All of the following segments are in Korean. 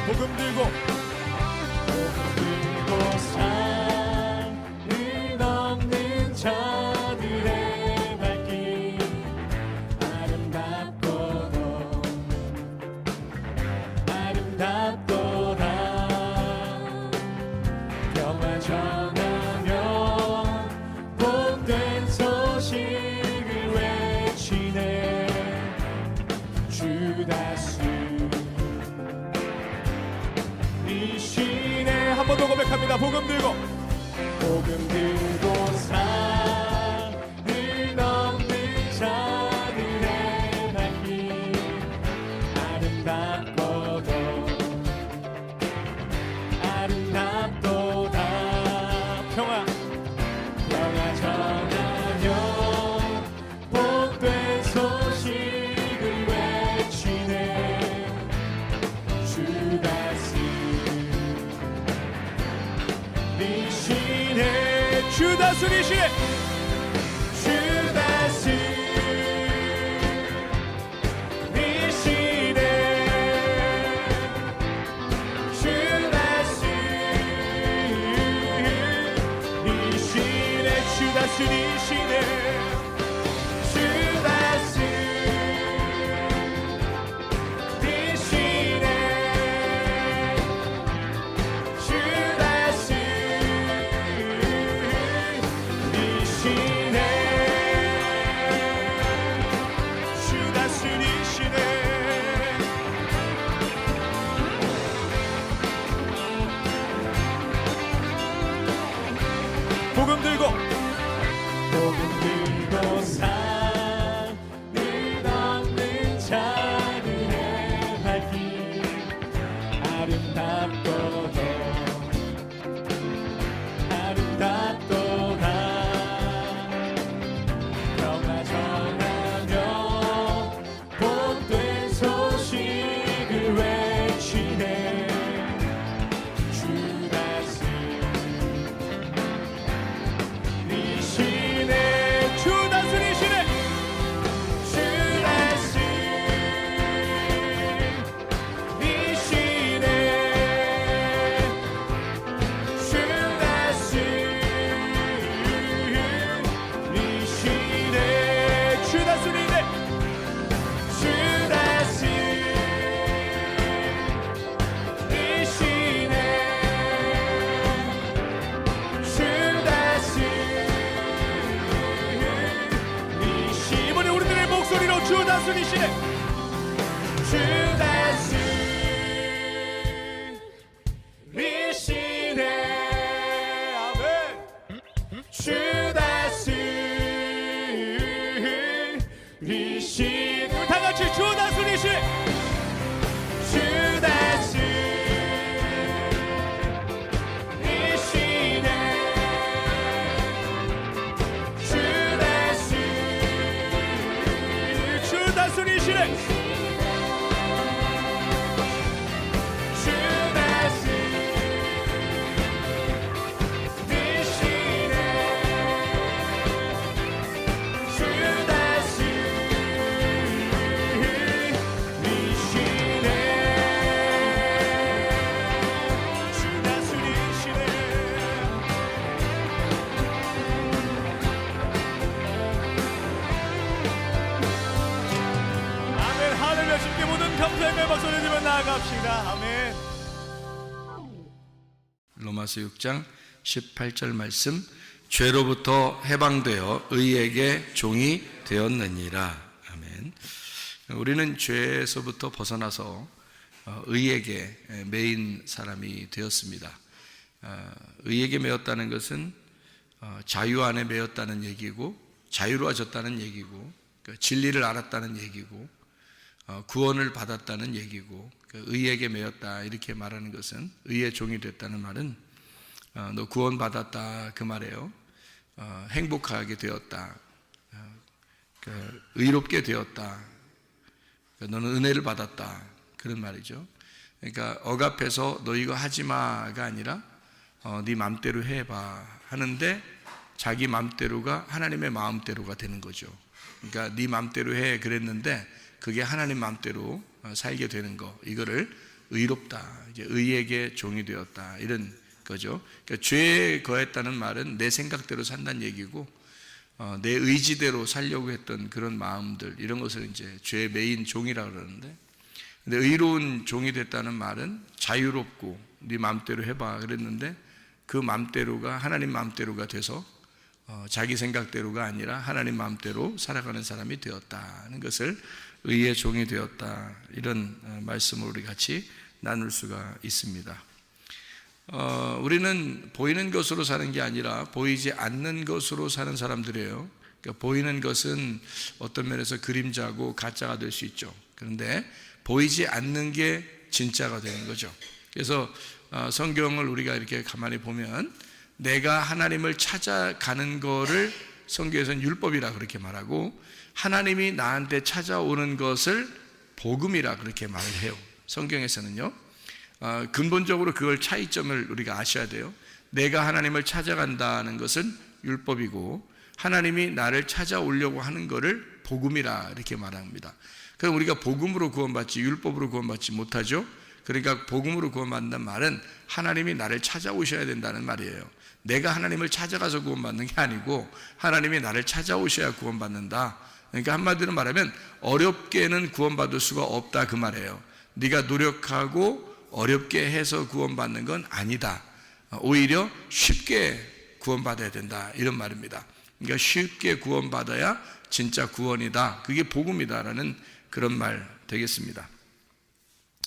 복음 들고 산을 넘는 자들의 발길 아름답도다 평화 전하며 복된 소식을 외치네 주 다스리시네. 한 번 더 고백합니다. 복음 들고 산을 넘는 자들의 발길 아름답도다 평화 전하며 복된 소식을 외치네 주 다스리시네 주 다스리시네 복음 들고 산을 넘는 자들의 발길 아름답도다 평화 전하며 복된 소식을 외치네 주 다스리시네 주 다스리시네 이번에 우리들의 목소리로 주 다스리시네 아멘 주 다스리시네 다 같이 주 다스리시네 주 다스리시네 주 다스리시네 아멘 할렐루야. 주님께 모든 감사의 매박소리 들며 나아갑시다. 아멘. 로마서 6장 18절 말씀, 죄로부터 해방되어 의에게 종이 되었느니라. 아멘. 우리는 죄에서부터 벗어나서 의에게 매인 사람이 되었습니다. 의에게 매였다는 것은 자유 안에 매였다는 얘기고, 자유로워졌다는 얘기고, 진리를 알았다는 얘기고, 구원을 받았다는 얘기고, 의에게 매였다 이렇게 말하는 것은, 의의 종이 됐다는 말은 너 구원 받았다 그 말이에요. 행복하게 되었다, 의롭게 되었다, 너는 은혜를 받았다 그런 말이죠. 그러니까 억압해서 너 이거 하지마가 아니라 네 맘대로 해봐 하는데, 자기 맘대로가 하나님의 마음대로가 되는 거죠. 그러니까 네 맘대로 해 그랬는데 그게 하나님 맘대로 살게 되는 거, 이거를 의롭다, 이제 의에게 종이 되었다, 이런 거죠. 그러니까 죄에 거했다는 말은 내 생각대로 산다는 얘기고, 내 의지대로 살려고 했던 그런 마음들, 이런 것을 이제 죄의 메인 종이라고 그러는데, 근데 의로운 종이 됐다는 말은 자유롭고 네 마음대로 해봐 그랬는데, 그 마음대로가 하나님 마음대로가 돼서 자기 생각대로가 아니라 하나님 마음대로 살아가는 사람이 되었다는 것을 의의 종이 되었다, 이런 말씀을 우리 같이 나눌 수가 있습니다. 우리는 보이는 것으로 사는 게 아니라 보이지 않는 것으로 사는 사람들이에요. 그러니까 보이는 것은 어떤 면에서 그림자고 가짜가 될 수 있죠. 그런데 보이지 않는 게 진짜가 되는 거죠. 그래서 성경을 우리가 이렇게 가만히 보면 내가 하나님을 찾아가는 거를 성경에서는 율법이라 그렇게 말하고, 하나님이 나한테 찾아오는 것을 복음이라 그렇게 말을 해요. 성경에서는요. 근본적으로 그걸 차이점을 우리가 아셔야 돼요. 내가 하나님을 찾아간다는 것은 율법이고, 하나님이 나를 찾아오려고 하는 것을 복음이라 이렇게 말합니다. 그럼 우리가 복음으로 구원받지 율법으로 구원받지 못하죠. 그러니까 복음으로 구원받는다는 말은 하나님이 나를 찾아오셔야 된다는 말이에요. 내가 하나님을 찾아가서 구원받는 게 아니고 하나님이 나를 찾아오셔야 구원받는다. 그러니까 한마디로 말하면 어렵게는 구원받을 수가 없다, 그 말이에요. 네가 노력하고 어렵게 해서 구원받는 건 아니다. 오히려 쉽게 구원받아야 된다, 이런 말입니다. 그러니까 쉽게 구원받아야 진짜 구원이다, 그게 복음이다라는 그런 말 되겠습니다.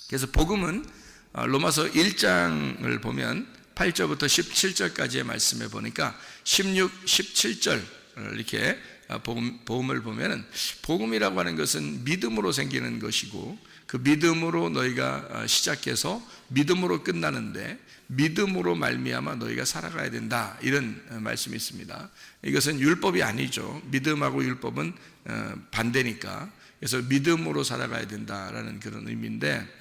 그래서 복음은 로마서 1장을 보면 8절부터 17절까지의 말씀에 보니까 16, 17절 이렇게 복음을 보면은, 복음이라고 하는 것은 믿음으로 생기는 것이고, 그 믿음으로 너희가 시작해서 믿음으로 끝나는데 믿음으로 말미암아 너희가 살아가야 된다, 이런 말씀이 있습니다. 이것은 율법이 아니죠. 믿음하고 율법은 반대니까. 그래서 믿음으로 살아가야 된다라는 그런 의미인데,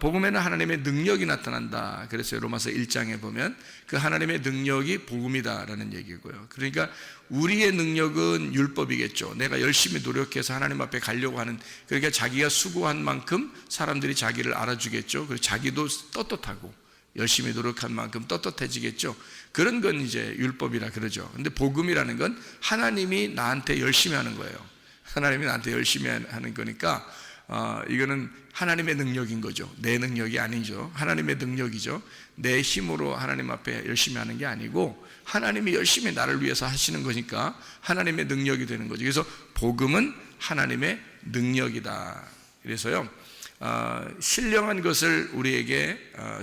복음에는 하나님의 능력이 나타난다 그랬어요. 로마서 1장에 보면 그 하나님의 능력이 복음이다라는 얘기고요. 그러니까 우리의 능력은 율법이겠죠. 내가 열심히 노력해서 하나님 앞에 가려고 하는, 그러니까 자기가 수고한 만큼 사람들이 자기를 알아주겠죠. 그리고 자기도 떳떳하고 열심히 노력한 만큼 떳떳해지겠죠. 그런 건 이제 율법이라 그러죠. 근데 복음이라는 건 하나님이 나한테 열심히 하는 거예요. 하나님이 나한테 열심히 하는 거니까 이거는 하나님의 능력인 거죠. 내 능력이 아니죠. 하나님의 능력이죠. 내 힘으로 하나님 앞에 열심히 하는 게 아니고 하나님이 열심히 나를 위해서 하시는 거니까 하나님의 능력이 되는 거죠. 그래서 복음은 하나님의 능력이다. 그래서요, 신령한 것을 우리에게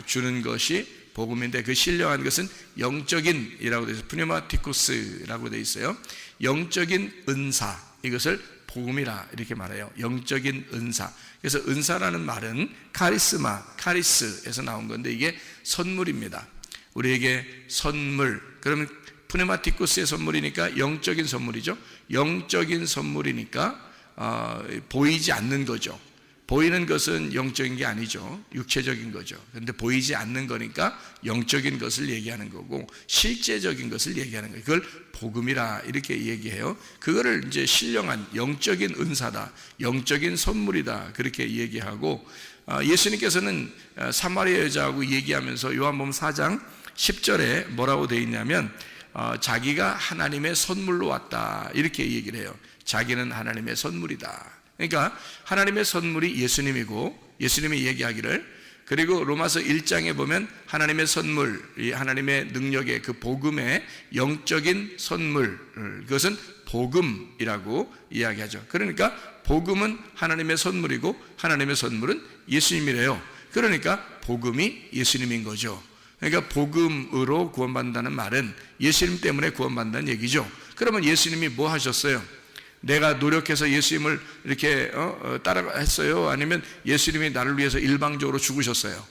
주는 것이 복음인데, 그 신령한 것은 영적인이라고 되어 있어요. 푸네마티코스라고 되어 있어요. 영적인 은사, 이것을 복음이라 이렇게 말해요. 영적인 은사. 그래서 은사라는 말은 카리스마, 카리스에서 나온 건데 이게 선물입니다. 우리에게 선물. 그러면 푸네마티쿠스의 선물이니까 영적인 선물이죠. 영적인 선물이니까 보이지 않는 거죠. 보이는 것은 영적인 게 아니죠. 육체적인 거죠. 그런데 보이지 않는 거니까 영적인 것을 얘기하는 거고 실제적인 것을 얘기하는 거예요. 그걸 복음이라 이렇게 얘기해요. 그거를 이제 신령한 영적인 은사다, 영적인 선물이다, 그렇게 얘기하고, 예수님께서는 사마리아 여자하고 얘기하면서 요한복음 4장 10절에 뭐라고 되어 있냐면 자기가 하나님의 선물로 왔다, 이렇게 얘기를 해요. 자기는 하나님의 선물이다. 그러니까 하나님의 선물이 예수님이고, 예수님이 얘기하기를, 그리고 로마서 1장에 보면 하나님의 선물, 하나님의 능력의 그 복음의 영적인 선물, 그것은 복음이라고 이야기하죠. 그러니까 복음은 하나님의 선물이고 하나님의 선물은 예수님이래요. 그러니까 복음이 예수님인 거죠. 그러니까 복음으로 구원받는다는 말은 예수님 때문에 구원받는다는 얘기죠. 그러면 예수님이 뭐 하셨어요? 내가 노력해서 예수님을 이렇게 따라했어요? 아니면 예수님이 나를 위해서 일방적으로 죽으셨어요?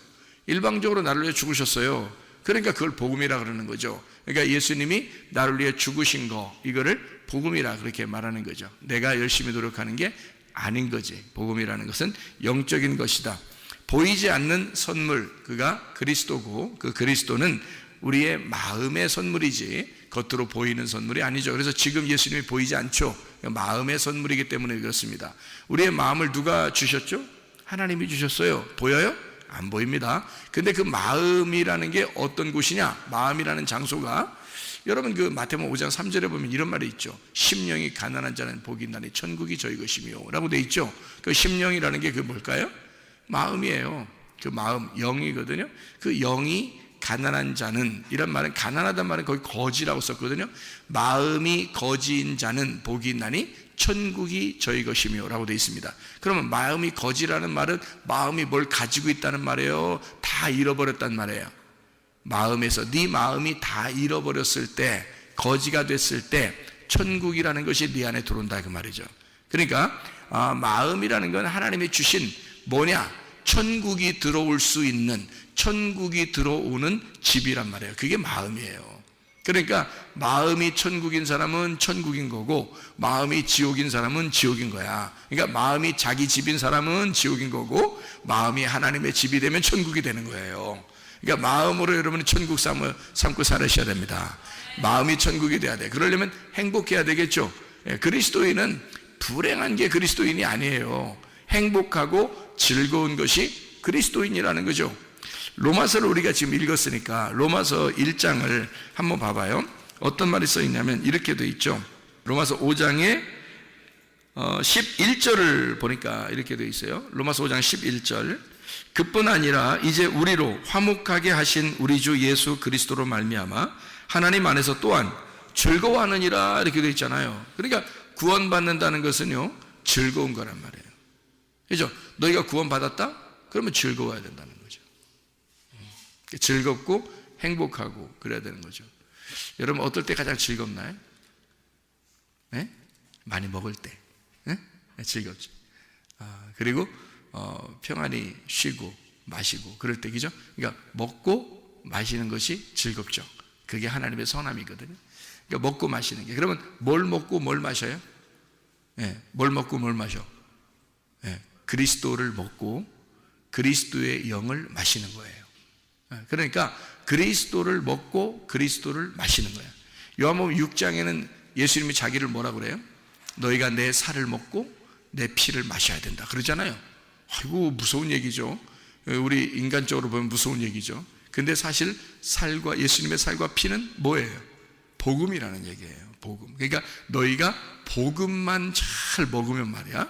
일방적으로 나를 위해 죽으셨어요. 그러니까 그걸 복음이라 그러는 거죠. 그러니까 예수님이 나를 위해 죽으신 거, 이거를 복음이라 그렇게 말하는 거죠. 내가 열심히 노력하는 게 아닌 거지. 복음이라는 것은 영적인 것이다. 보이지 않는 선물, 그가 그리스도고, 그 그리스도는 우리의 마음의 선물이지 겉으로 보이는 선물이 아니죠. 그래서 지금 예수님이 보이지 않죠. 마음의 선물이기 때문에 그렇습니다. 우리의 마음을 누가 주셨죠? 하나님이 주셨어요. 보여요? 안 보입니다. 근데 그 마음이라는 게 어떤 곳이냐? 마음이라는 장소가 여러분 그 마태복음 5장 3절에 보면 이런 말이 있죠. 심령이 가난한 자는 복이 있나니 천국이 저희 것이며 라고 돼 있죠. 그 심령이라는 게 그 뭘까요? 마음이에요. 그 마음, 영이거든요. 그 영이 가난한 자는, 이런 말은, 가난하단 말은 거기 거지라고 썼거든요. 마음이 거지인 자는 복이 있나니 천국이 저희 것이며 라고 되어 있습니다. 그러면 마음이 거지라는 말은 마음이 뭘 가지고 있다는 말이에요? 다 잃어버렸단 말이에요. 마음에서 네 마음이 다 잃어버렸을 때, 거지가 됐을 때 천국이라는 것이 네 안에 들어온다 그 말이죠. 그러니까 마음이라는 건 하나님이 주신 뭐냐? 천국이 들어올 수 있는, 천국이 들어오는 집이란 말이에요. 그게 마음이에요. 그러니까 마음이 천국인 사람은 천국인 거고, 마음이 지옥인 사람은 지옥인 거야. 그러니까 마음이 자기 집인 사람은 지옥인 거고, 마음이 하나님의 집이 되면 천국이 되는 거예요. 그러니까 마음으로 여러분이 천국 삼고 살으셔야 됩니다. 마음이 천국이 돼야 돼. 그러려면 행복해야 되겠죠. 그리스도인은 불행한 게 그리스도인이 아니에요. 행복하고 즐거운 것이 그리스도인이라는 거죠. 로마서를 우리가 지금 읽었으니까 로마서 1장을 한번 봐봐요. 어떤 말이 써 있냐면 이렇게 돼 있죠. 로마서 5장에 11절을 보니까 이렇게 돼 있어요. 로마서 5장 11절. 그뿐 아니라 이제 우리로 화목하게 하신 우리 주 예수 그리스도로 말미암아 하나님 안에서 또한 즐거워하느니라 이렇게 돼 있잖아요. 그러니까 구원받는다는 것은요 즐거운 거란 말이에요. 그죠? 너희가 구원받았다? 그러면 즐거워야 된다는 거죠. 즐겁고 행복하고 그래야 되는 거죠. 여러분 어떨 때 가장 즐겁나요? 네? 많이 먹을 때. 네? 즐겁죠. 그리고 평안히 쉬고 마시고 그럴 때, 그죠? 그러니까 먹고 마시는 것이 즐겁죠. 그게 하나님의 선함이거든요. 그러니까 먹고 마시는 게. 그러면 뭘 먹고 뭘 마셔요? 네, 뭘 먹고 뭘 마셔? 네, 그리스도를 먹고 그리스도의 영을 마시는 거예요. 네, 그러니까 그리스도를 먹고 그리스도를 마시는 거예요. 요한복음 6장에는 예수님이 자기를 뭐라 그래요? 너희가 내 살을 먹고 내 피를 마셔야 된다 그러잖아요. 아이고 무서운 얘기죠. 우리 인간적으로 보면 무서운 얘기죠. 근데 사실 살과 예수님의 살과 피는 뭐예요? 복음이라는 얘기예요. 복음. 그러니까 너희가 복음만 잘 먹으면 말이야,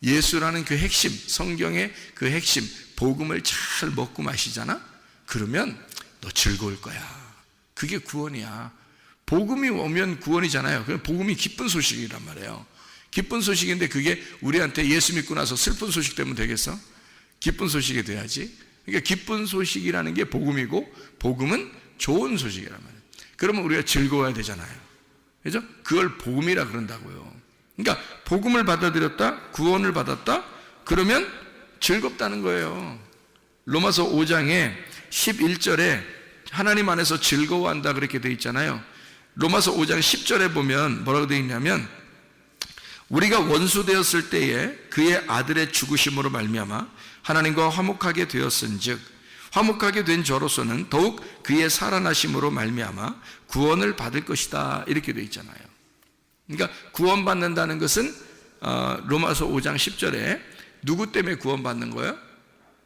예수라는 그 핵심, 성경의 그 핵심 복음을 잘 먹고 마시잖아. 그러면 너 즐거울 거야. 그게 구원이야. 복음이 오면 구원이잖아요. 그럼 복음이 기쁜 소식이란 말이에요. 기쁜 소식인데 그게 우리한테 예수 믿고 나서 슬픈 소식 되면 되겠어? 기쁜 소식이 돼야지. 그러니까 기쁜 소식이라는 게 복음이고, 복음은 좋은 소식이란 말이에요. 그러면 우리가 즐거워야 되잖아요. 그죠? 그걸 복음이라 그런다고요. 그러니까 복음을 받아들였다, 구원을 받았다, 그러면 즐겁다는 거예요. 로마서 5장에 11절에 하나님 안에서 즐거워한다 그렇게 돼 있잖아요. 로마서 5장 10절에 보면 뭐라고 돼 있냐면, 우리가 원수 되었을 때에 그의 아들의 죽으심으로 말미암아 하나님과 화목하게 되었은즉 화목하게 된 저로서는 더욱 그의 살아나심으로 말미암아 구원을 받을 것이다 이렇게 되어 있잖아요. 그러니까 구원받는다는 것은 로마서 5장 10절에 누구 때문에 구원받는 거예요?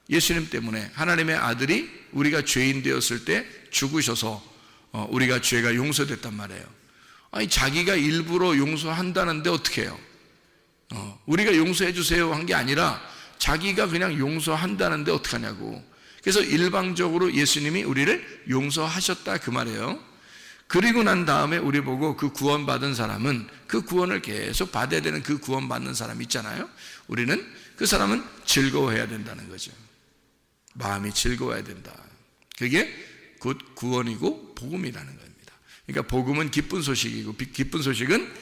예수님 때문에. 하나님의 아들이 우리가 죄인 되었을 때 죽으셔서 우리가 죄가 용서됐단 말이에요. 아니 자기가 일부러 용서한다는데 어떻게 해요? 우리가 용서해 주세요 한 게 아니라 자기가 그냥 용서한다는데 어떡하냐고. 그래서 일방적으로 예수님이 우리를 용서하셨다 그 말이에요. 그리고 난 다음에 우리 보고 그 구원받은 사람은 그 구원을 계속 받아야 되는 그 구원받는 사람 있잖아요. 우리는 그 사람은 즐거워해야 된다는 거죠. 마음이 즐거워야 된다. 그게 곧 구원이고 복음이라는 겁니다. 그러니까 복음은 기쁜 소식이고 기쁜 소식은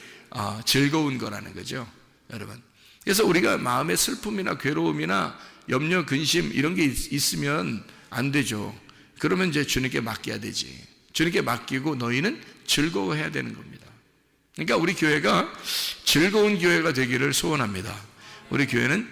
즐거운 거라는 거죠, 여러분. 그래서 우리가 마음에 슬픔이나 괴로움이나 염려, 근심 이런 게 있으면 안 되죠. 그러면 이제 주님께 맡겨야 되지. 주님께 맡기고 너희는 즐거워해야 되는 겁니다. 그러니까 우리 교회가 즐거운 교회가 되기를 소원합니다. 우리 교회는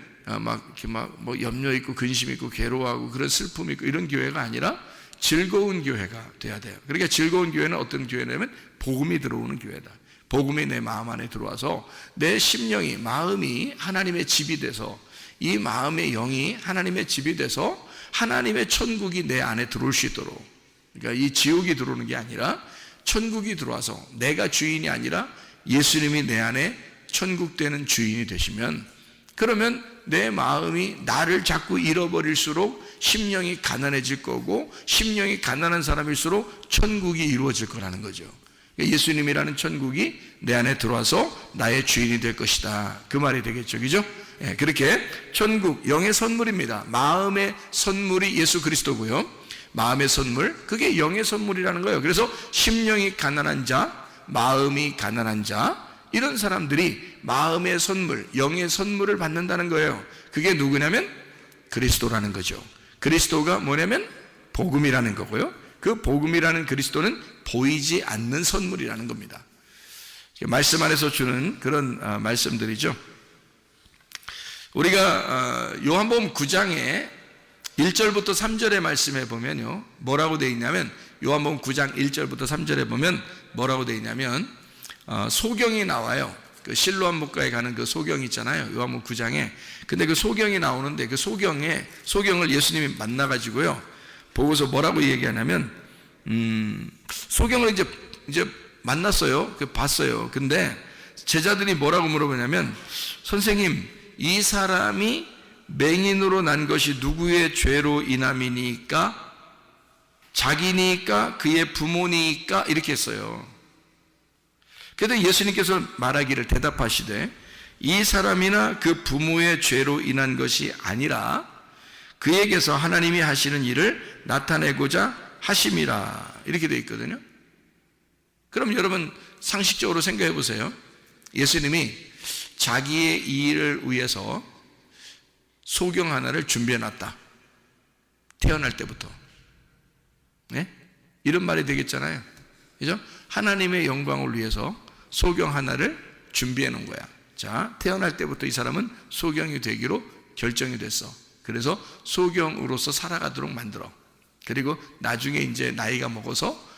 뭐 염려 있고 근심 있고 괴로워하고 그런 슬픔 있고 이런 교회가 아니라 즐거운 교회가 돼야 돼요. 그러니까 즐거운 교회는 어떤 교회냐면 복음이 들어오는 교회다. 복음이 내 마음 안에 들어와서 내 심령이, 마음이 하나님의 집이 돼서, 이 마음의 영이 하나님의 집이 돼서 하나님의 천국이 내 안에 들어올 수 있도록, 그러니까 이 지옥이 들어오는 게 아니라 천국이 들어와서 내가 주인이 아니라 예수님이 내 안에 천국 되는 주인이 되시면, 그러면 내 마음이 나를 자꾸 잃어버릴수록 심령이 가난해질 거고, 심령이 가난한 사람일수록 천국이 이루어질 거라는 거죠. 예수님이라는 천국이 내 안에 들어와서 나의 주인이 될 것이다, 그 말이 되겠죠. 그죠? 예, 그렇게 천국, 영의 선물입니다. 마음의 선물이 예수 그리스도고요, 마음의 선물, 그게 영의 선물이라는 거예요. 그래서 심령이 가난한 자, 마음이 가난한 자, 이런 사람들이 마음의 선물, 영의 선물을 받는다는 거예요. 그게 누구냐면 그리스도라는 거죠. 그리스도가 뭐냐면 복음이라는 거고요, 그 복음이라는 그리스도는 보이지 않는 선물이라는 겁니다. 말씀 안에서 주는 그런 말씀들이죠. 우리가 요한복음 9장에 1절부터 3절의 말씀에 보면요, 뭐라고 되어 있냐면, 요한복음 9장 1절부터 3절에 보면 뭐라고 되어 있냐면, 소경이 나와요. 그 실로암 목가에 가는 그 소경 있잖아요, 요한복음 9장에. 근데 그 소경이 나오는데, 그 소경을 예수님이 만나가지고요, 보고서 뭐라고 얘기하냐면, 소경을 이제 만났어요. 봤어요. 근데 제자들이 뭐라고 물어보냐면, 선생님, 이 사람이 맹인으로 난 것이 누구의 죄로 인함이니까? 자기니까? 그의 부모니까? 이렇게 했어요. 그런데 예수님께서 말하기를, 대답하시되, 이 사람이나 그 부모의 죄로 인한 것이 아니라 그에게서 하나님이 하시는 일을 나타내고자 하심이라, 이렇게 되어 있거든요. 그럼 여러분 상식적으로 생각해 보세요. 예수님이 자기의 일을 위해서 소경 하나를 준비해 놨다, 태어날 때부터. 네? 이런 말이 되겠잖아요. 그죠? 하나님의 영광을 위해서 소경 하나를 준비해 놓은 거야. 자, 태어날 때부터 이 사람은 소경이 되기로 결정이 됐어. 그래서 소경으로서 살아가도록 만들어. 그리고 나중에 이제 나이가 먹어서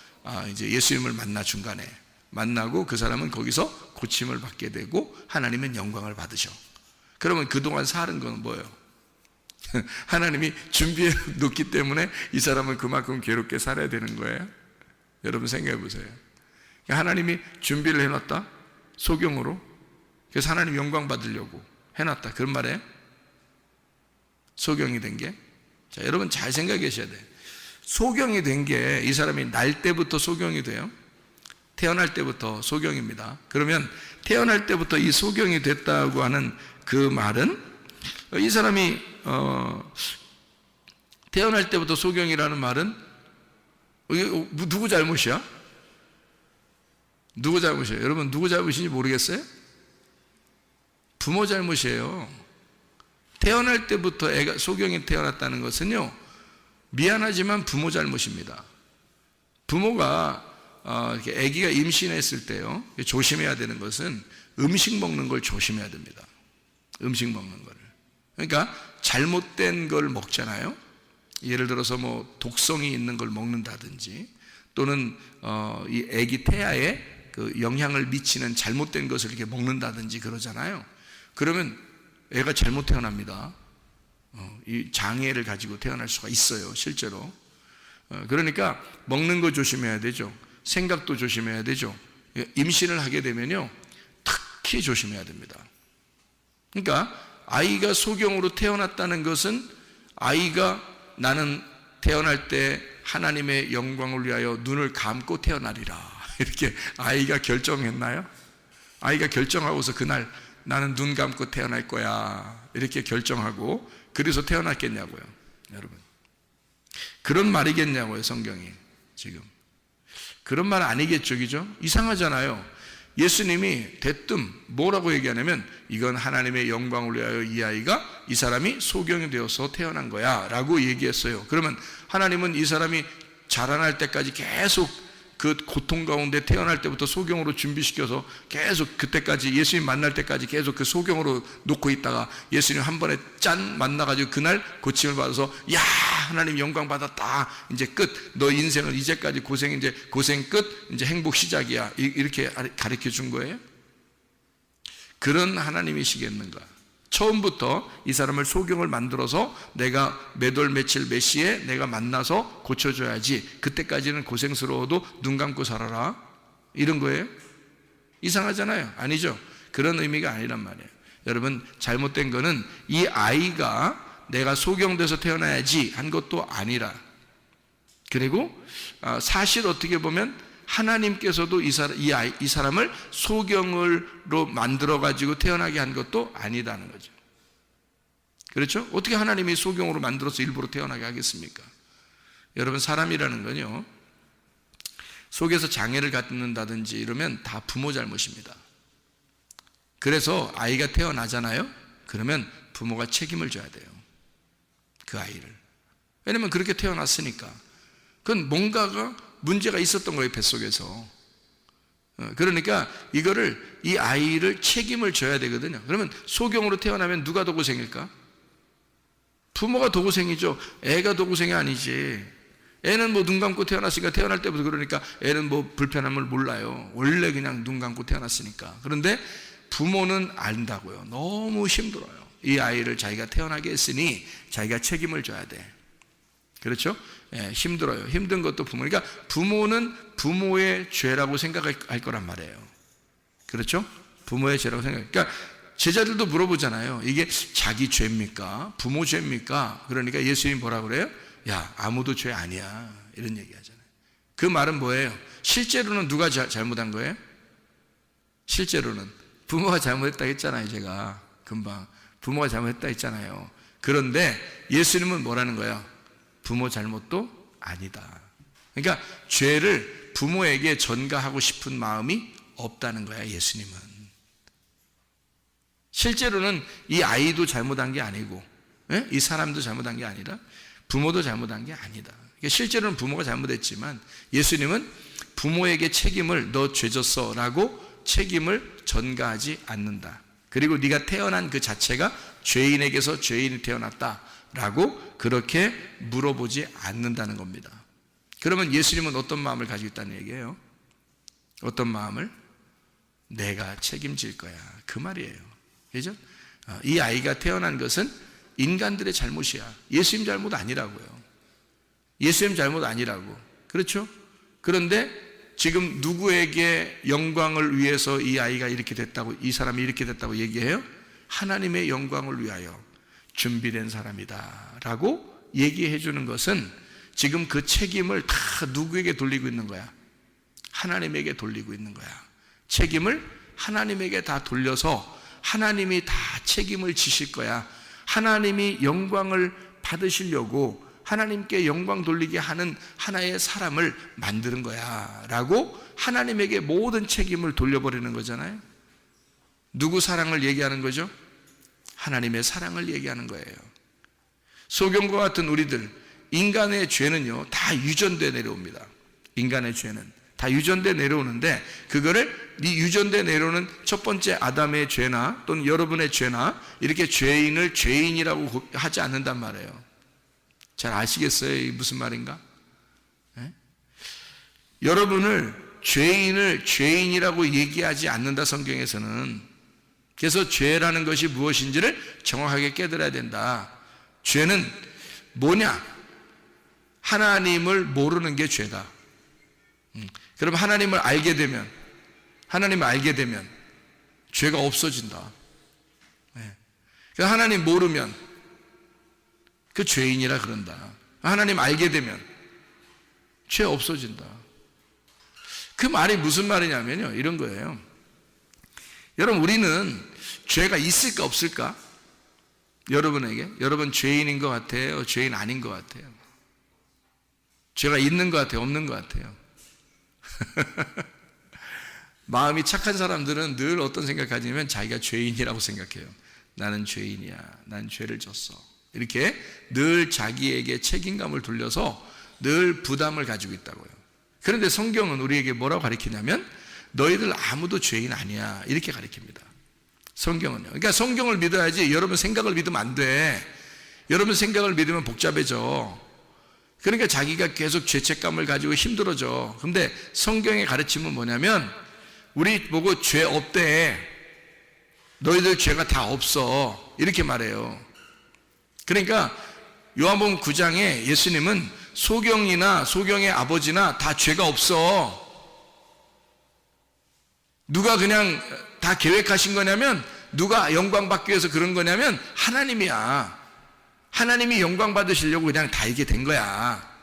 이제 예수님을 만나, 중간에 만나고 그 사람은 거기서 고침을 받게 되고 하나님은 영광을 받으셔. 그러면 그동안 사는 건 뭐예요? 하나님이 준비해 놓기 때문에 이 사람은 그만큼 괴롭게 살아야 되는 거예요. 여러분 생각해 보세요. 하나님이 준비를 해놨다, 소경으로. 그래서 하나님 영광 받으려고 해놨다, 그런 말이에요. 소경이 된 게. 자, 여러분 잘 생각해 계셔야 돼요. 소경이 된 게, 이 사람이 날 때부터 소경이 돼요. 태어날 때부터 소경입니다. 그러면 태어날 때부터 이 소경이 됐다고 하는 그 말은, 이 사람이 태어날 때부터 소경이라는 말은 누구 잘못이야? 누구 잘못이에요? 여러분 누구 잘못인지 모르겠어요? 부모 잘못이에요. 태어날 때부터 애가 소경이 태어났다는 것은요, 미안하지만 부모 잘못입니다. 부모가 이렇게 아기가 임신했을 때요, 조심해야 되는 것은 음식 먹는 걸 조심해야 됩니다. 음식 먹는 거를. 그러니까 잘못된 걸 먹잖아요. 예를 들어서 뭐 독성이 있는 걸 먹는다든지, 또는 이 아기 태아에 그 영향을 미치는 잘못된 것을 이렇게 먹는다든지 그러잖아요. 그러면 애가 잘못 태어납니다. 이 장애를 가지고 태어날 수가 있어요, 실제로. 그러니까 먹는 거 조심해야 되죠. 생각도 조심해야 되죠. 임신을 하게 되면요, 특히 조심해야 됩니다. 그러니까 아이가 소경으로 태어났다는 것은, 아이가 나는 태어날 때 하나님의 영광을 위하여 눈을 감고 태어나리라, 이렇게 아이가 결정했나요? 아이가 결정하고서 그날 나는 눈 감고 태어날 거야, 이렇게 결정하고 그래서 태어났겠냐고요. 여러분, 그런 말이겠냐고요, 성경이. 지금 그런 말 아니겠죠, 그죠? 이상하잖아요. 예수님이 대뜸 뭐라고 얘기하냐면, 이건 하나님의 영광을 위하여 이 아이가, 이 사람이 소경이 되어서 태어난 거야 라고 얘기했어요. 그러면 하나님은 이 사람이 자라날 때까지 계속 그 고통 가운데, 태어날 때부터 소경으로 준비시켜서 계속 그때까지, 예수님 만날 때까지 계속 그 소경으로 놓고 있다가 예수님 한 번에 짠 만나가지고 그날 고침을 받아서, 야, 하나님 영광 받았다, 이제 끝, 너 인생은 이제까지 고생, 이제 고생 끝, 이제 행복 시작이야, 이렇게 가르쳐 준 거예요? 그런 하나님이시겠는가? 처음부터 이 사람을 소경을 만들어서 내가 몇 월 며칠 몇 시에 내가 만나서 고쳐줘야지, 그때까지는 고생스러워도 눈 감고 살아라, 이런 거예요? 이상하잖아요. 아니죠. 그런 의미가 아니란 말이에요. 여러분, 잘못된 거는 이 아이가 내가 소경돼서 태어나야지 한 것도 아니라, 그리고 사실 어떻게 보면 하나님께서도 이 사람을 소경으로 만들어 가지고 태어나게 한 것도 아니다는 거죠. 그렇죠? 어떻게 하나님이 소경으로 만들어서 일부러 태어나게 하겠습니까? 여러분, 사람이라는 건요, 속에서 장애를 갖는다든지 이러면 다 부모 잘못입니다. 그래서 아이가 태어나잖아요. 그러면 부모가 책임을 져야 돼요, 그 아이를. 왜냐면 그렇게 태어났으니까. 그건 뭔가가 문제가 있었던 거예요, 뱃속에서. 그러니까 이 아이를 책임을 져야 되거든요. 그러면 소경으로 태어나면 누가 더 고생일까? 부모가 더 고생이죠. 애가 더 고생이 아니지. 애는 뭐 눈 감고 태어났으니까, 태어날 때부터 그러니까 애는 뭐 불편함을 몰라요. 원래 그냥 눈 감고 태어났으니까. 그런데 부모는 안다고요. 너무 힘들어요. 이 아이를 자기가 태어나게 했으니 자기가 책임을 져야 돼. 그렇죠? 예, 힘들어요. 힘든 것도 부모. 그러니까 부모는 부모의 죄라고 생각할 거란 말이에요. 그렇죠? 부모의 죄라고 생각. 그러니까 제자들도 물어보잖아요. 이게 자기 죄입니까? 부모 죄입니까? 그러니까 예수님이 뭐라 그래요? 야, 아무도 죄 아니야, 이런 얘기 하잖아요. 그 말은 뭐예요? 실제로는 누가 잘못한 거예요? 실제로는 부모가 잘못했다 했잖아요. 제가 금방 부모가 잘못했다 했잖아요. 그런데 예수님은 뭐라는 거예요? 부모 잘못도 아니다. 그러니까 죄를 부모에게 전가하고 싶은 마음이 없다는 거야, 예수님은. 실제로는 이 아이도 잘못한 게 아니고, 이 사람도 잘못한 게 아니라 부모도 잘못한 게 아니다. 그러니까 실제로는 부모가 잘못했지만 예수님은 부모에게 책임을 너 죄졌어 라고 책임을 전가하지 않는다. 그리고 네가 태어난 그 자체가 죄인에게서 죄인이 태어났다 라고 그렇게 물어보지 않는다는 겁니다. 그러면 예수님은 어떤 마음을 가지고 있다는 얘기예요? 어떤 마음을? 내가 책임질 거야, 그 말이에요. 그죠? 이 아이가 태어난 것은 인간들의 잘못이야. 예수님 잘못 아니라고요. 예수님 잘못 아니라고. 그렇죠? 그런데 지금 누구에게 영광을 위해서 이 아이가 이렇게 됐다고, 이 사람이 이렇게 됐다고 얘기해요? 하나님의 영광을 위하여 준비된 사람이다 라고 얘기해 주는 것은 지금 그 책임을 다 누구에게 돌리고 있는 거야? 하나님에게 돌리고 있는 거야. 책임을 하나님에게 다 돌려서 하나님이 다 책임을 지실 거야. 하나님이 영광을 받으시려고 하나님께 영광 돌리게 하는 하나의 사람을 만드는 거야 라고 하나님에게 모든 책임을 돌려버리는 거잖아요. 누구 사랑을 얘기하는 거죠? 하나님의 사랑을 얘기하는 거예요. 소경과 같은 우리들, 인간의 죄는요 다 유전돼 내려옵니다. 인간의 죄는 다 유전돼 내려오는데, 그거를 이 유전돼 내려오는 첫 번째 아담의 죄나 또는 여러분의 죄나 이렇게 죄인을 죄인이라고 하지 않는단 말이에요. 잘 아시겠어요? 이게 무슨 말인가? 네? 여러분을 죄인을 죄인이라고 얘기하지 않는다, 성경에서는. 그래서 죄라는 것이 무엇인지를 정확하게 깨달아야 된다. 죄는 뭐냐? 하나님을 모르는 게 죄다. 그럼 하나님을 알게 되면 죄가 없어진다. 하나님 모르면 그 죄인이라 그런다. 하나님 알게 되면 죄 없어진다. 그 말이 무슨 말이냐면요, 이런 거예요. 여러분, 우리는 죄가 있을까 없을까? 여러분에게, 여러분 죄인인 것 같아요, 죄인 아닌 것 같아요? 죄가 있는 것 같아요, 없는 것 같아요? 마음이 착한 사람들은 늘 어떤 생각 가지냐면 자기가 죄인이라고 생각해요. 나는 죄인이야, 난 죄를 졌어, 이렇게 늘 자기에게 책임감을 돌려서 늘 부담을 가지고 있다고요. 그런데 성경은 우리에게 뭐라고 가르치냐면 너희들 아무도 죄인 아니야, 이렇게 가르칩니다. 성경은요. 그러니까 성경을 믿어야지 여러분 생각을 믿으면 안 돼. 여러분 생각을 믿으면 복잡해져. 그러니까 자기가 계속 죄책감을 가지고 힘들어져. 그런데 성경의 가르침은 뭐냐면 우리 보고 죄 없대, 너희들 죄가 다 없어. 이렇게 말해요. 그러니까 요한복음 9장에 예수님은 소경이나 소경의 아버지나 다 죄가 없어. 누가 그냥 다 계획하신 거냐면, 누가 영광 받기 위해서 그런 거냐면 하나님이야. 하나님이 영광 받으시려고 그냥 다 이게 된 거야.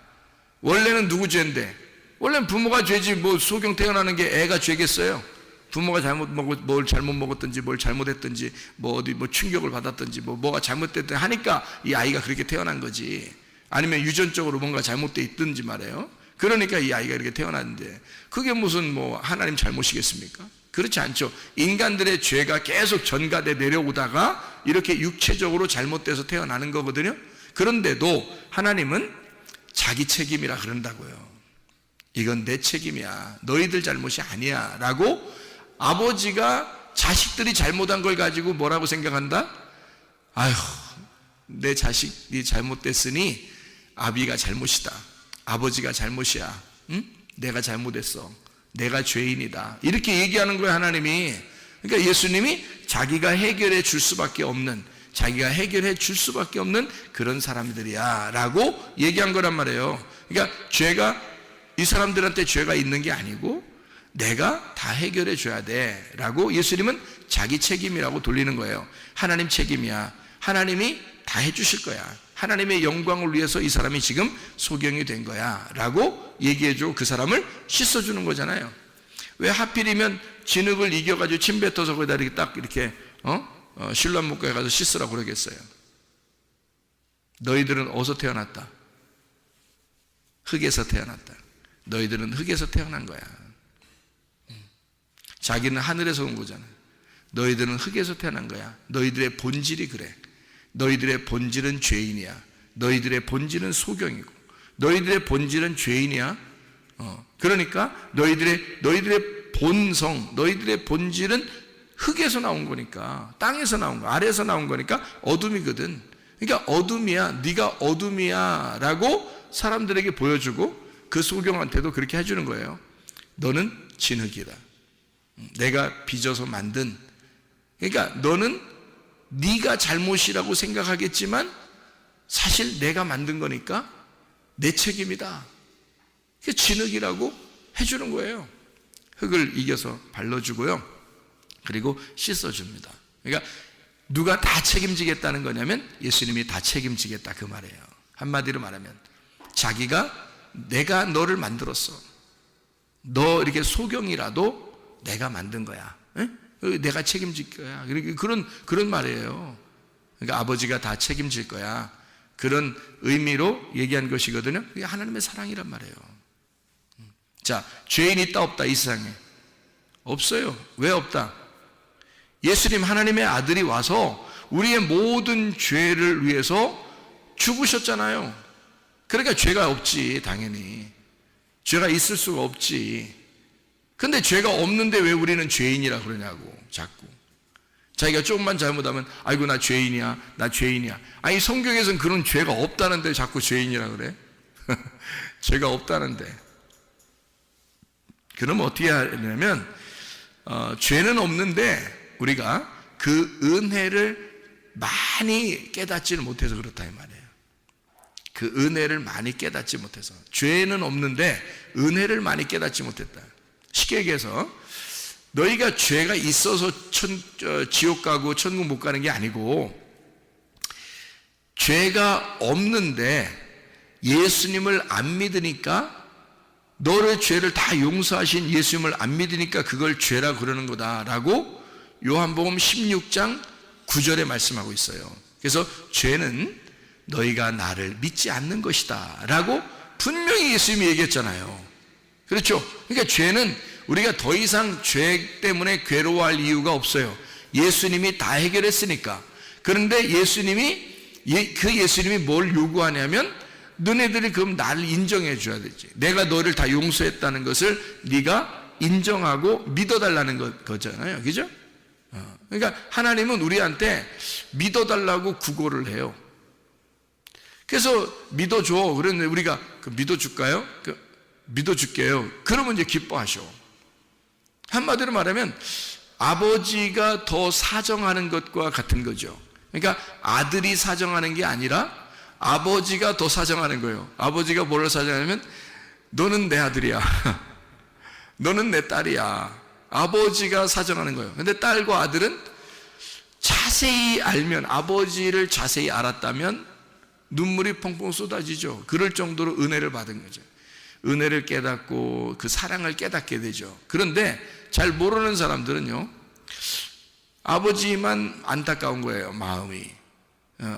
원래는 누구 죄인데? 원래는 부모가 죄지. 뭐 소경 태어나는 게 애가 죄겠어요? 부모가 뭘 잘못 먹었든지 뭘 잘못했든지 뭐 어디 뭐 충격을 받았든지 뭐가 잘못됐든 하니까 이 아이가 그렇게 태어난 거지. 아니면 유전적으로 뭔가 잘못돼 있든지 말이에요. 그러니까 이 아이가 이렇게 태어났는데 그게 무슨 뭐 하나님 잘못이겠습니까? 그렇지 않죠. 인간들의 죄가 계속 전가돼 내려오다가 이렇게 육체적으로 잘못돼서 태어나는 거거든요. 그런데도 하나님은 자기 책임이라 그런다고요. 이건 내 책임이야. 너희들 잘못이 아니야. 라고 아버지가 자식들이 잘못한 걸 가지고 뭐라고 생각한다? 아휴, 내 자식이 잘못됐으니 아비가 잘못이다. 아버지가 잘못이야. 응? 내가 잘못했어. 내가 죄인이다. 이렇게 얘기하는 거예요, 하나님이. 그러니까 예수님이 자기가 해결해 줄 수밖에 없는, 자기가 해결해 줄 수밖에 없는 그런 사람들이야 라고 얘기한 거란 말이에요. 그러니까 죄가, 이 사람들한테 죄가 있는 게 아니고 내가 다 해결해 줘야 돼 라고 예수님은 자기 책임이라고 돌리는 거예요. 하나님 책임이야. 하나님이 다 해주실 거야. 하나님의 영광을 위해서 이 사람이 지금 소경이 된 거야 라고 얘기해주고 그 사람을 씻어주는 거잖아요. 왜 하필이면 진흙을 이겨가지고 침 뱉어서 거기다 이렇게 딱 이렇게 실로암 목가에 가서 씻으라고 그러겠어요? 너희들은 어디서 태어났다? 흙에서 태어났다. 너희들은 흙에서 태어난 거야. 자기는 하늘에서 온 거잖아. 너희들은 흙에서 태어난 거야. 너희들의 본질이 그래. 너희들의 본질은 죄인이야. 너희들의 본질은 소경이고 너희들의 본질은 죄인이야. 그러니까 너희들의 본성, 너희들의 본질은 흙에서 나온 거니까, 땅에서 나온 거, 아래에서 나온 거니까 어둠이거든. 그러니까 어둠이야. 네가 어둠이야 라고 사람들에게 보여주고 그 소경한테도 그렇게 해주는 거예요. 너는 진흙이다. 내가 빚어서 만든, 그러니까 너는 네가 잘못이라고 생각하겠지만 사실 내가 만든 거니까 내 책임이다. 그게 진흙이라고 해주는 거예요. 흙을 이겨서 발라주고요. 그리고 씻어줍니다. 그러니까 누가 다 책임지겠다는 거냐면 예수님이 다 책임지겠다 그 말이에요. 한마디로 말하면 자기가 내가 너를 만들었어. 너 이렇게 소경이라도 내가 만든 거야. 에? 내가 책임질 거야. 그런 말이에요. 그러니까 아버지가 다 책임질 거야. 그런 의미로 얘기한 것이거든요. 그게 하나님의 사랑이란 말이에요. 자, 죄인 있다 없다 이 세상에? 없어요. 왜 없다? 예수님 하나님의 아들이 와서 우리의 모든 죄를 위해서 죽으셨잖아요. 그러니까 죄가 없지. 당연히 죄가 있을 수가 없지. 근데 죄가 없는데 왜 우리는 죄인이라 그러냐고. 자꾸 자기가 조금만 잘못하면 아이고 나 죄인이야, 나 죄인이야. 아니 성경에서는 그런 죄가 없다는데 자꾸 죄인이라 그래? 죄가 없다는데. 그럼 어떻게 하냐면 죄는 없는데 우리가 그 은혜를 많이 깨닫지를 못해서 그렇다 이 말이에요. 그 은혜를 많이 깨닫지 못해서. 죄는 없는데 은혜를 많이 깨닫지 못했다. 쉽게 얘기해서 너희가 죄가 있어서 지옥 가고 천국 못 가는 게 아니고, 죄가 없는데 예수님을 안 믿으니까, 너의 죄를 다 용서하신 예수님을 안 믿으니까 그걸 죄라 그러는 거다라고 요한복음 16장 9절에 말씀하고 있어요. 그래서 죄는 너희가 나를 믿지 않는 것이다 라고 분명히 예수님이 얘기했잖아요. 그렇죠? 그러니까 죄는 우리가 더 이상 죄 때문에 괴로워할 이유가 없어요. 예수님이 다 해결했으니까. 그런데 예수님이 뭘 요구하냐면 너네들이 그럼 나를 인정해 줘야 되지. 내가 너를 다 용서했다는 것을 네가 인정하고 믿어달라는 거잖아요. 그죠? 그러니까 하나님은 우리한테 믿어달라고 구걸을 해요. 그래서 믿어줘. 그런데 우리가 믿어줄까요? 믿어줄게요. 그러면 이제 기뻐하셔. 한마디로 말하면 아버지가 더 사정하는 것과 같은 거죠. 그러니까 아들이 사정하는 게 아니라 아버지가 더 사정하는 거예요. 아버지가 뭘 사정하냐면 너는 내 아들이야. 너는 내 딸이야. 아버지가 사정하는 거예요. 근데 딸과 아들은 자세히 알면, 아버지를 자세히 알았다면 눈물이 펑펑 쏟아지죠. 그럴 정도로 은혜를 받은 거죠. 은혜를 깨닫고 그 사랑을 깨닫게 되죠. 그런데 잘 모르는 사람들은요, 아버지만 안타까운 거예요, 마음이.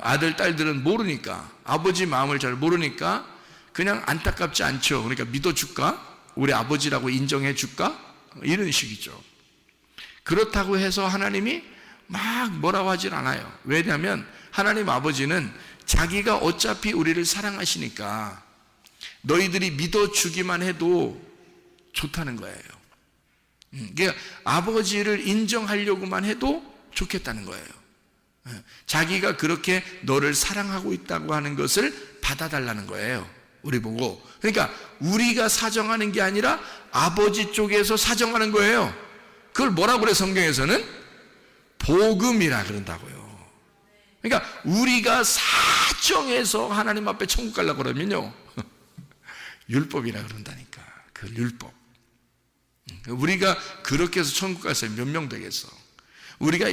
아들, 딸들은 모르니까, 아버지 마음을 잘 모르니까 그냥 안타깝지 않죠. 그러니까 믿어줄까? 우리 아버지라고 인정해줄까? 이런 식이죠. 그렇다고 해서 하나님이 막 뭐라고 하질 않아요. 왜냐하면 하나님 아버지는 자기가 어차피 우리를 사랑하시니까 너희들이 믿어주기만 해도 좋다는 거예요. 그러니까 아버지를 인정하려고만 해도 좋겠다는 거예요. 자기가 그렇게 너를 사랑하고 있다고 하는 것을 받아달라는 거예요, 우리 보고. 그러니까 우리가 사정하는 게 아니라 아버지 쪽에서 사정하는 거예요. 그걸 뭐라고 그래, 성경에서는? 복음이라 그런다고요. 그러니까 우리가 사정해서 하나님 앞에 천국 가려고 그러면요, 율법이라 그런다니까. 그 율법. 우리가 그렇게 해서 천국 가서 몇 명 되겠어? 우리가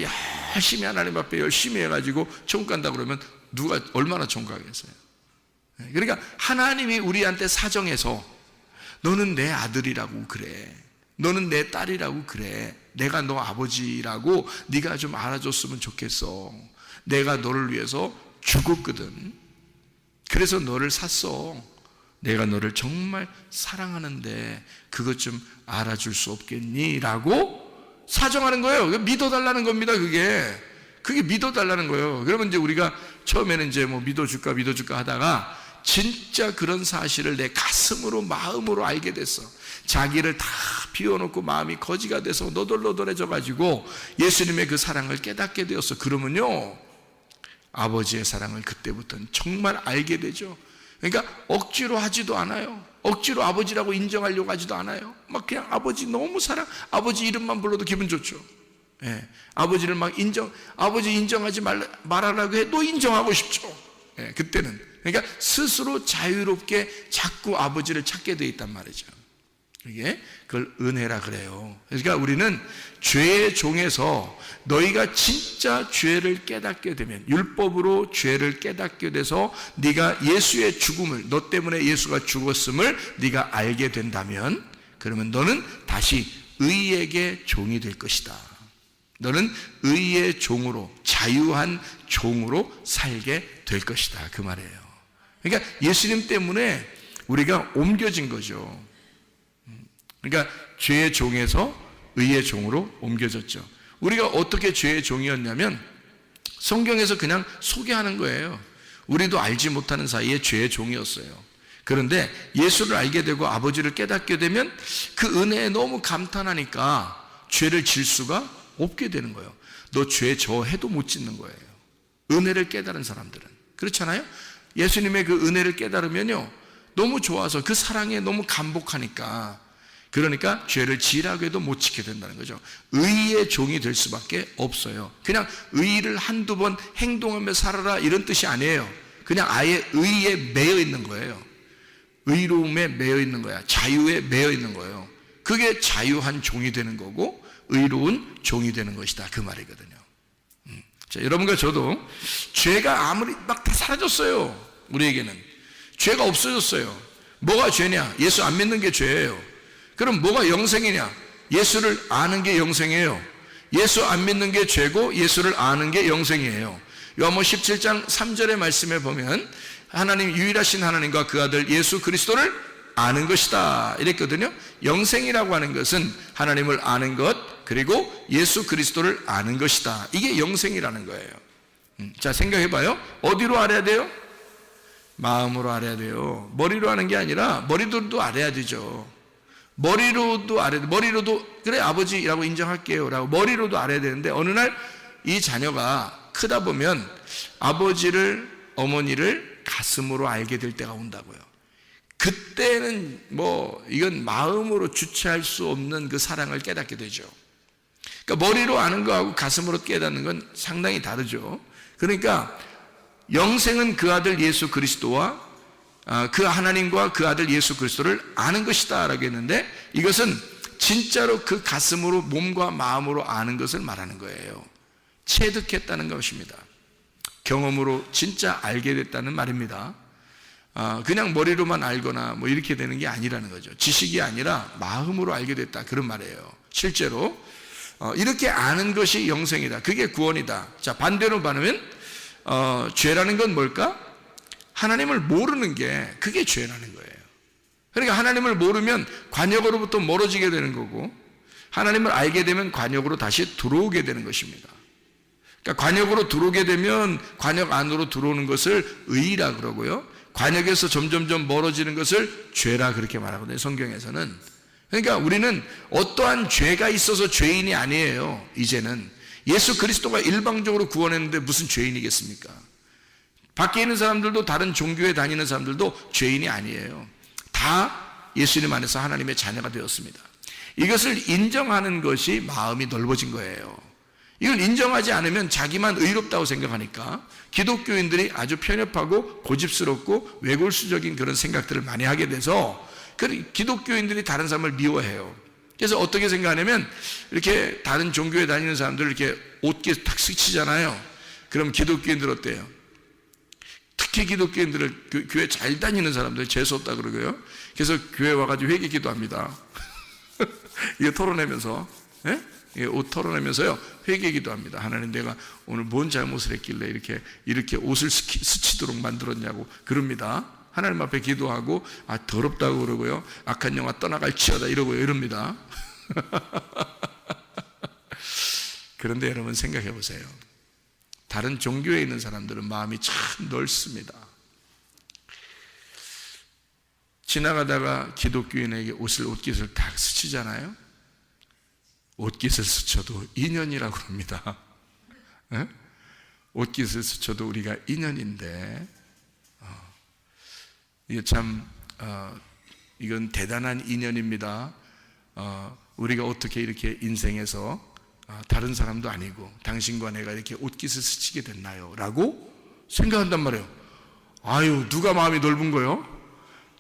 열심히 하나님 앞에 열심히 해가지고 천국 간다 그러면 누가 얼마나 천국 가겠어요? 그러니까 하나님이 우리한테 사정해서 너는 내 아들이라고 그래, 너는 내 딸이라고 그래, 내가 너 아버지라고 네가 좀 알아줬으면 좋겠어. 내가 너를 위해서 죽었거든. 그래서 너를 샀어. 내가 너를 정말 사랑하는데 그것 좀 알아줄 수 없겠니? 라고 사정하는 거예요. 믿어달라는 겁니다. 그게 믿어달라는 거예요. 그러면 이제 우리가 처음에는 이제 뭐 믿어줄까 하다가 진짜 그런 사실을 내 가슴으로, 마음으로 알게 됐어. 자기를 다 비워놓고 마음이 거지가 돼서 너덜너덜해져 가지고 예수님의 그 사랑을 깨닫게 되었어. 그러면요, 아버지의 사랑을 그때부터는 정말 알게 되죠. 그러니까 억지로 하지도 않아요. 억지로 아버지라고 인정하려고 하지도 않아요. 막 그냥 아버지 너무 사랑, 아버지 이름만 불러도 기분 좋죠. 예, 아버지를 막 아버지 인정하지 말라고 해도 인정하고 싶죠. 예, 그때는. 그러니까 스스로 자유롭게 자꾸 아버지를 찾게 돼 있단 말이죠. 이게 그걸 은혜라 그래요. 그러니까 우리는 죄의 종에서 너희가 진짜 죄를 깨닫게 되면, 율법으로 죄를 깨닫게 돼서 네가 예수의 죽음을, 너 때문에 예수가 죽었음을 네가 알게 된다면, 그러면 너는 다시 의에게 종이 될 것이다. 너는 의의 종으로, 자유한 종으로 살게 될 것이다, 그 말이에요. 그러니까 예수님 때문에 우리가 옮겨진 거죠. 그러니까 죄의 종에서 의의 종으로 옮겨졌죠. 우리가 어떻게 죄의 종이었냐면 성경에서 그냥 소개하는 거예요. 우리도 알지 못하는 사이에 죄의 종이었어요. 그런데 예수를 알게 되고 아버지를 깨닫게 되면 그 은혜에 너무 감탄하니까 죄를 질 수가 없게 되는 거예요. 너 죄 저 해도 못 짓는 거예요. 은혜를 깨달은 사람들은. 그렇잖아요? 예수님의 그 은혜를 깨달으면요, 너무 좋아서 그 사랑에 너무 감복하니까, 그러니까 죄를 지라고 해도 못 지게 된다는 거죠. 의의 종이 될 수밖에 없어요. 그냥 의를 한두 번 행동하며 살아라 이런 뜻이 아니에요. 그냥 아예 의에 매여 있는 거예요. 의로움에 매여 있는 거야. 자유에 매여 있는 거예요. 그게 자유한 종이 되는 거고 의로운 종이 되는 것이다, 그 말이거든요. 자, 여러분과 저도 죄가 아무리 막 다 사라졌어요. 우리에게는 죄가 없어졌어요. 뭐가 죄냐? 예수 안 믿는 게 죄예요. 그럼 뭐가 영생이냐? 예수를 아는 게 영생이에요. 예수 안 믿는 게 죄고 예수를 아는 게 영생이에요. 요한복음 17장 3절의 말씀에 보면 하나님, 유일하신 하나님과 그 아들 예수 그리스도를 아는 것이다 이랬거든요. 영생이라고 하는 것은 하나님을 아는 것, 그리고 예수 그리스도를 아는 것이다. 이게 영생이라는 거예요. 자, 생각해봐요. 어디로 알아야 돼요? 마음으로 알아야 돼요. 머리로 하는 게 아니라 머리로도 알아야 되죠. 머리로도 알아야 돼. 머리로도 그래 아버지라고 인정할게요 라고 머리로도 알아야 되는데, 어느 날 이 자녀가 크다 보면 아버지를, 어머니를 가슴으로 알게 될 때가 온다고요. 그때는 뭐 이건 마음으로 주체할 수 없는 그 사랑을 깨닫게 되죠. 그러니까 머리로 아는 거하고 가슴으로 깨닫는 건 상당히 다르죠. 그러니까 영생은 그 아들 예수 그리스도와 그 하나님과 그 아들 예수 그리스도를 아는 것이다 라고 했는데, 이것은 진짜로 그 가슴으로 몸과 마음으로 아는 것을 말하는 거예요. 체득했다는 것입니다. 경험으로 진짜 알게 됐다는 말입니다. 그냥 머리로만 알거나 뭐 이렇게 되는 게 아니라는 거죠. 지식이 아니라 마음으로 알게 됐다, 그런 말이에요. 실제로 이렇게 아는 것이 영생이다, 그게 구원이다. 자, 반대로 말하면 죄라는 건 뭘까? 하나님을 모르는 게, 그게 죄라는 거예요. 그러니까 하나님을 모르면 관역으로부터 멀어지게 되는 거고, 하나님을 알게 되면 관역으로 다시 들어오게 되는 것입니다. 그러니까 관역으로 들어오게 되면 관역 안으로 들어오는 것을 의라 그러고요, 관역에서 점점점 멀어지는 것을 죄라 그렇게 말하거든요, 성경에서는. 그러니까 우리는 어떠한 죄가 있어서 죄인이 아니에요. 이제는 예수 그리스도가 일방적으로 구원했는데 무슨 죄인이겠습니까? 밖에 있는 사람들도, 다른 종교에 다니는 사람들도 죄인이 아니에요. 다 예수님 안에서 하나님의 자녀가 되었습니다. 이것을 인정하는 것이 마음이 넓어진 거예요. 이걸 인정하지 않으면 자기만 의롭다고 생각하니까 기독교인들이 아주 편협하고 고집스럽고 외골수적인 그런 생각들을 많이 하게 돼서 기독교인들이 다른 사람을 미워해요. 그래서 어떻게 생각하냐면, 이렇게 다른 종교에 다니는 사람들 이렇게 옷깃 탁 스치잖아요. 그럼 기독교인들 어때요? 특히 기독교인들을, 교회 잘 다니는 사람들 재수없다 그러고요. 그래서 교회 와가지고 회개 기도합니다. 이거 털어내면서, 옷 털어내면서요, 회개 기도합니다. 하나님, 내가 오늘 뭔 잘못을 했길래 이렇게 옷을 스치도록 만들었냐고 그럽니다. 하나님 앞에 기도하고, 더럽다고 그러고요, 악한 영화 떠나갈지어다 이러고요, 이럽니다. 그런데 여러분 생각해 보세요. 다른 종교에 있는 사람들은 마음이 참 넓습니다. 지나가다가 기독교인에게 옷깃을 딱 스치잖아요. 옷깃을 스쳐도 인연이라고 합니다. 옷깃을 스쳐도 우리가 인연인데, 이게 참 이건 대단한 인연입니다. 우리가 어떻게 이렇게 인생에서 다른 사람도 아니고 당신과 내가 이렇게 옷깃을 스치게 됐나요? 라고 생각한단 말이에요. 아유, 누가 마음이 넓은 거요?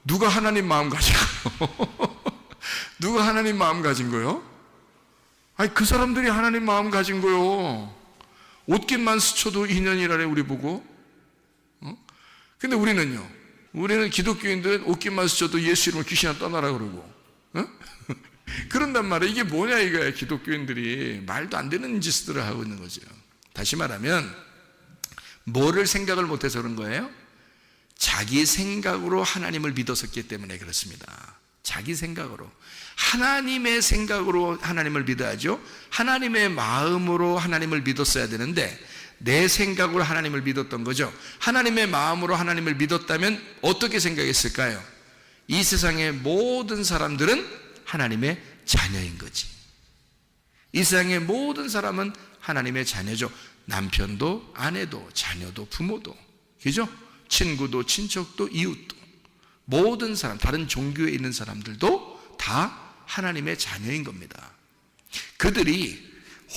누가 하나님 마음 가진 거요? 누가 하나님 마음 가진 거요? 아니, 그 사람들이 하나님 마음 가진 거요. 옷깃만 스쳐도 인연이라래, 우리 보고. 근데 우리는요, 우리는 기독교인들은 옷깃만 스쳐도 예수 이름으로 귀신아 떠나라 그러고, 그런단 말이에요. 이게 뭐냐 이거야. 기독교인들이 말도 안 되는 짓들을 하고 있는 거죠. 다시 말하면 뭐를 생각을 못해서 그런 거예요? 자기 생각으로 하나님을 믿었었기 때문에 그렇습니다. 자기 생각으로, 하나님의 생각으로 하나님을 믿어야죠. 하나님의 마음으로 하나님을 믿었어야 되는데 내 생각으로 하나님을 믿었던 거죠. 하나님의 마음으로 하나님을 믿었다면 어떻게 생각했을까요? 이 세상의 모든 사람들은 하나님의 자녀인 거지. 이 세상의 모든 사람은 하나님의 자녀죠. 남편도, 아내도, 자녀도, 부모도, 그죠? 친구도, 친척도, 이웃도, 모든 사람, 다른 종교에 있는 사람들도 다 하나님의 자녀인 겁니다. 그들이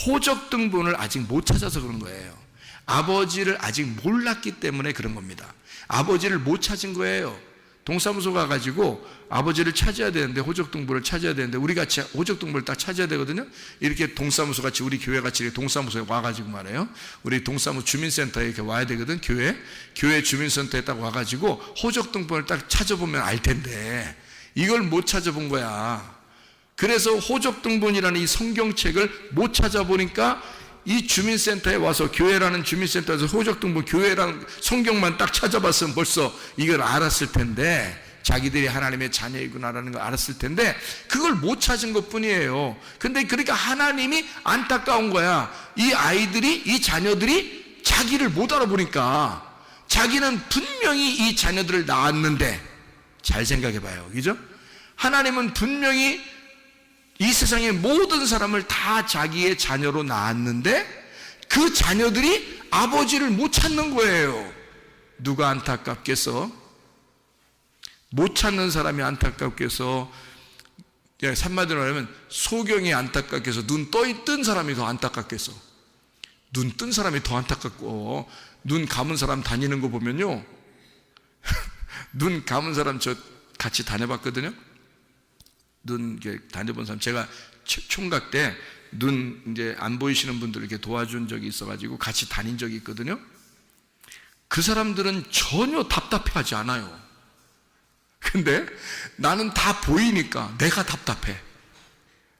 호적 등본을 아직 못 찾아서 그런 거예요. 아버지를 아직 몰랐기 때문에 그런 겁니다. 아버지를 못 찾은 거예요. 동사무소 가가지고 아버지를 찾아야 되는데, 호적등본을 찾아야 되는데, 우리 같이 호적등본을 딱 찾아야 되거든요. 이렇게 동사무소 같이, 우리 교회 같이 동사무소에 와가지고 말해요. 우리 동사무소 주민센터에 이렇게 와야 되거든. 교회 주민센터에 딱 와가지고 호적등본을 딱 찾아보면 알 텐데 이걸 못 찾아본 거야. 그래서 호적등본이라는 이 성경책을 못 찾아보니까 이 주민센터에 와서, 교회라는 주민센터에서 호적등본, 교회라는 성경만 딱 찾아봤으면 벌써 이걸 알았을 텐데, 자기들이 하나님의 자녀이구나라는 걸 알았을 텐데 그걸 못 찾은 것 뿐이에요. 근데 그러니까 하나님이 안타까운 거야. 이 아이들이, 이 자녀들이 자기를 못 알아보니까. 자기는 분명히 이 자녀들을 낳았는데, 잘 생각해 봐요, 그죠? 하나님은 분명히 이 세상의 모든 사람을 다 자기의 자녀로 낳았는데 그 자녀들이 아버지를 못 찾는 거예요. 누가 안타깝겠어? 못 찾는 사람이 안타깝겠어? 그냥 한마디로 말하면 소경이 안타깝겠어. 눈 뜬 사람이 더 안타깝겠어. 눈 뜬 사람이 더 안타깝고, 눈 감은 사람 다니는 거 보면요, 눈 감은 사람 저 같이 다녀봤거든요. 눈 이렇게 다녀본 사람, 제가 총각 때 눈 이제 안 보이시는 분들 이렇게 도와준 적이 있어가지고 같이 다닌 적이 있거든요. 그 사람들은 전혀 답답해하지 않아요. 근데 나는 다 보이니까 내가 답답해.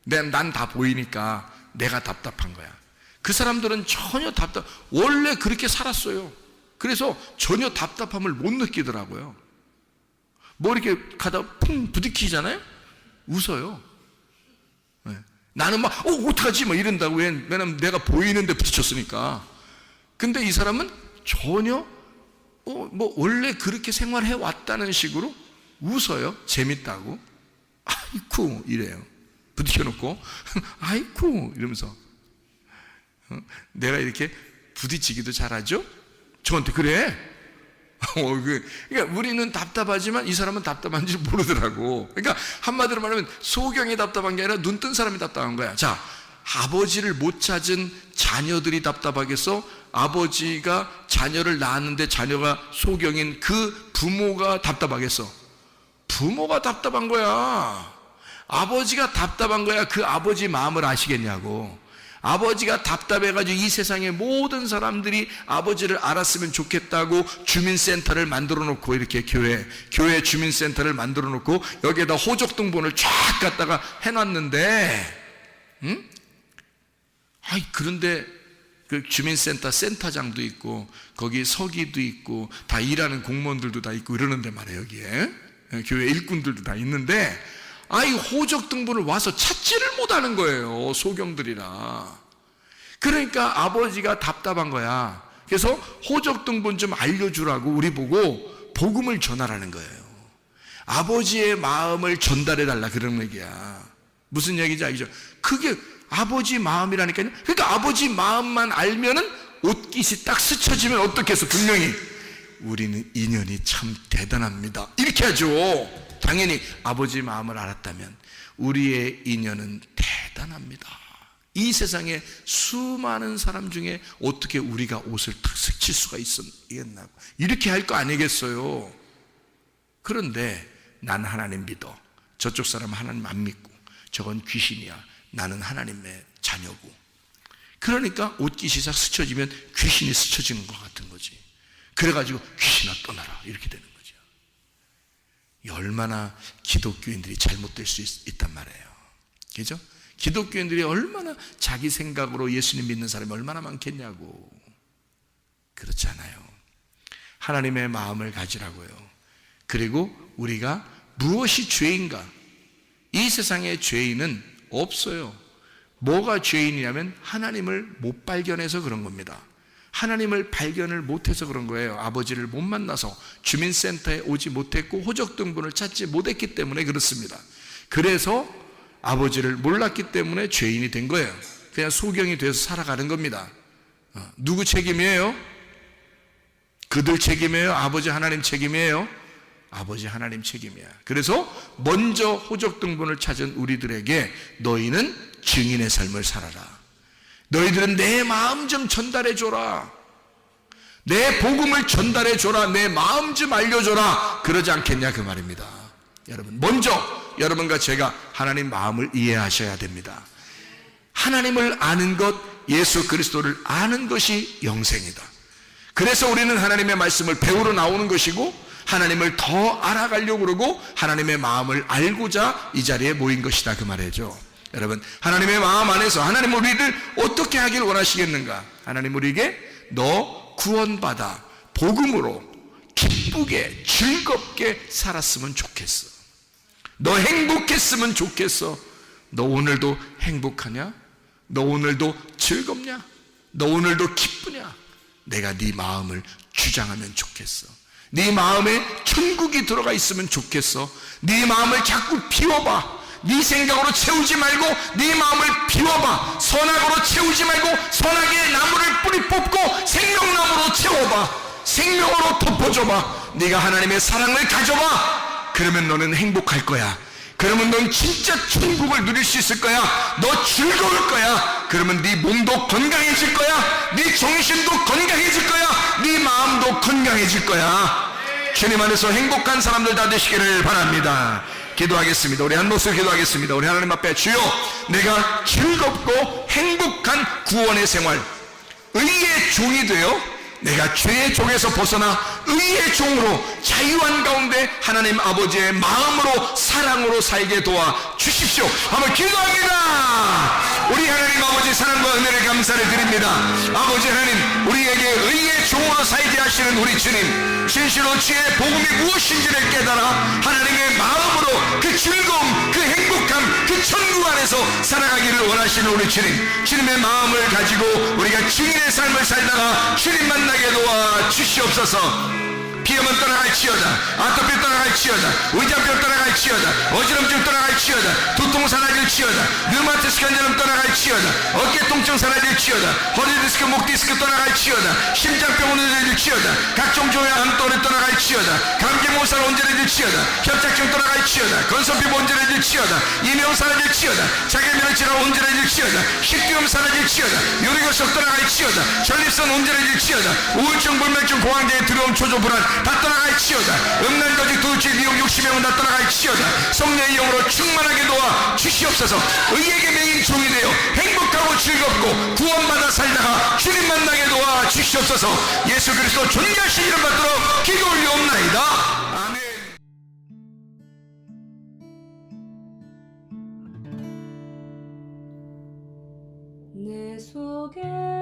난 다 보이니까 내가 답답한 거야. 그 사람들은 전혀 원래 그렇게 살았어요. 그래서 전혀 답답함을 못 느끼더라고요. 뭐 이렇게 가다 쿵 부딪히잖아요? 웃어요. 네. 나는 막, 어떡하지? 막 이런다고. 왜냐면 내가 보이는데 부딪혔으니까. 근데 이 사람은 전혀, 뭐 원래 그렇게 생활해 왔다는 식으로 웃어요. 재밌다고. 아이쿠, 이래요. 부딪혀놓고, 아이쿠, 이러면서. 내가 이렇게 부딪히기도 잘하죠? 저한테 그래? 그러니까 우리는 답답하지만 이 사람은 답답한지 모르더라고. 그러니까 한마디로 말하면 소경이 답답한 게 아니라 눈 뜬 사람이 답답한 거야. 자, 아버지를 못 찾은 자녀들이 답답하겠어? 아버지가 자녀를 낳았는데 자녀가 소경인 그 부모가 답답하겠어? 부모가 답답한 거야. 아버지가 답답한 거야. 그 아버지 마음을 아시겠냐고. 아버지가 답답해가지고 이 세상의 모든 사람들이 아버지를 알았으면 좋겠다고 주민센터를 만들어 놓고, 이렇게 교회 주민센터를 만들어 놓고 여기에다 호적등본을 쫙 갖다가 해놨는데, 응? 그런데 그 주민센터 센터장도 있고 거기 서기도 있고 다 일하는 공무원들도 다 있고 이러는데 말이에요. 여기에 교회 일꾼들도 다 있는데, 호적등본을 와서 찾지를 못하는 거예요, 소경들이라. 그러니까 아버지가 답답한 거야. 그래서 호적등본 좀 알려주라고 우리 보고 복음을 전하라는 거예요. 아버지의 마음을 전달해달라, 그런 얘기야. 무슨 얘기인지 알겠죠? 그게 아버지 마음이라니까요. 그러니까 아버지 마음만 알면은 옷깃이 딱 스쳐지면 어떻게 해서 분명히 우리는 인연이 참 대단합니다, 이렇게 하죠. 당연히 아버지 마음을 알았다면 우리의 인연은 대단합니다. 이 세상에 수많은 사람 중에 어떻게 우리가 옷을 탁 스칠 수가 있겠나고 이렇게 할 거 아니겠어요. 그런데 난 하나님 믿어. 저쪽 사람은 하나님 안 믿고 저건 귀신이야. 나는 하나님의 자녀고. 그러니까 옷깃이 싹 스쳐지면 귀신이 스쳐지는 것 같은 거지. 그래가지고 귀신아 떠나라, 이렇게 되는 거죠. 얼마나 기독교인들이 잘못될 수 있단 말이에요. 그죠? 기독교인들이 얼마나 자기 생각으로 예수님 믿는 사람이 얼마나 많겠냐고. 그렇지 않아요. 하나님의 마음을 가지라고요. 그리고 우리가 무엇이 죄인가? 이 세상에 죄인은 없어요. 뭐가 죄인이냐면 하나님을 못 발견해서 그런 겁니다. 하나님을 발견을 못해서 그런 거예요. 아버지를 못 만나서, 주민센터에 오지 못했고 호적등본을 찾지 못했기 때문에 그렇습니다. 그래서 아버지를 몰랐기 때문에 죄인이 된 거예요. 그냥 소경이 돼서 살아가는 겁니다. 누구 책임이에요? 그들 책임이에요? 아버지 하나님 책임이에요? 아버지 하나님 책임이야. 그래서 먼저 호적등본을 찾은 우리들에게 너희는 증인의 삶을 살아라. 너희들은 내 마음 좀 전달해줘라. 내 복음을 전달해줘라. 내 마음 좀 알려줘라. 그러지 않겠냐, 그 말입니다. 여러분, 먼저 여러분과 제가 하나님 마음을 이해하셔야 됩니다. 하나님을 아는 것, 예수 그리스도를 아는 것이 영생이다. 그래서 우리는 하나님의 말씀을 배우러 나오는 것이고 하나님을 더 알아가려고 그러고 하나님의 마음을 알고자 이 자리에 모인 것이다, 그 말이죠. 여러분, 하나님의 마음 안에서 하나님 우리를 어떻게 하길 원하시겠는가? 하나님 우리에게 너 구원받아 복음으로 기쁘게 즐겁게 살았으면 좋겠어. 너 행복했으면 좋겠어. 너 오늘도 행복하냐? 너 오늘도 즐겁냐? 너 오늘도 기쁘냐? 내가 네 마음을 주장하면 좋겠어. 네 마음에 천국이 들어가 있으면 좋겠어. 네 마음을 자꾸 비워봐. 네 생각으로 채우지 말고 네 마음을 비워봐. 선악으로 채우지 말고 선악의 나무를 뿌리 뽑고 생명나무로 채워봐. 생명으로 덮어줘봐. 네가 하나님의 사랑을 가져봐. 그러면 너는 행복할 거야. 그러면 넌 진짜 천국을 누릴 수 있을 거야. 너 즐거울 거야. 그러면 네 몸도 건강해질 거야. 네 정신도 건강해질 거야. 네 마음도 건강해질 거야. 주님 안에서 행복한 사람들 다 되시기를 바랍니다. 기도하겠습니다. 우리 한 목소리 기도하겠습니다. 우리 하나님 앞에 주여, 내가 즐겁고 행복한 구원의 생활, 의의 종이 되어 내가 죄의 종에서 벗어나 의의 종으로 자유한 가운데 하나님 아버지의 마음으로 사랑으로 살게 도와 주십시오. 한번 기도합니다. 우리 하나님 아버지 사랑과 은혜를 감사를 드립니다. 아버지 하나님, 우리에게 의의 종으로 살게 하시는 우리 주님, 진실로 주의 복음이 무엇인지를 깨달아 하나님의 마음으로 그 즐거움, 그 행복함, 그 천국 안에서 살아가기를 원하시는 우리 주님, 주님의 마음을 가지고 우리가 증인의 삶을 살다가 주님 만나게 도와 주시옵소서. 비염은 떠나갈지어다, 아토피 떠나갈지어다, 의장병 떠나갈지어다, 어지럼증 떠나갈지어다, 두통 사라질지어다, 류마티스 관절염 떠나갈지어다, 어깨 통증 사라질지어다, 허리 디스크, 목 디스크 떠나갈지어다, 심장병 온전해질지어다, 각종 종의 암tor이 떠나갈지어다, 감기 몸살 온전해질지어다, 협착증 떠나갈지어다, 건선피부 온전해질지어다, 이명 사라질지어다, 자기면의 질환 온전해질지어다, 식기염 사라질지어다, 요리결석 떠나갈지어다, 전립선 온전해질지어다, 우울증, 불면증, 공황장애, 두려움, 초조, 불안 다 떠나갈지어다, 음란거짓, 도둑질, 미혹, 욕심행은 다 떠나갈지어다, 성령의 영으로 충만하게 도와 주시옵소서. 의에게 매인 종이 되어 행복하고 즐겁고 구원받아 살다가 주님 만나게 도와 주시옵소서. 예수 그리스도 존귀하신 이름 받도록 기도 올리옵나이다. 아멘. 내 속에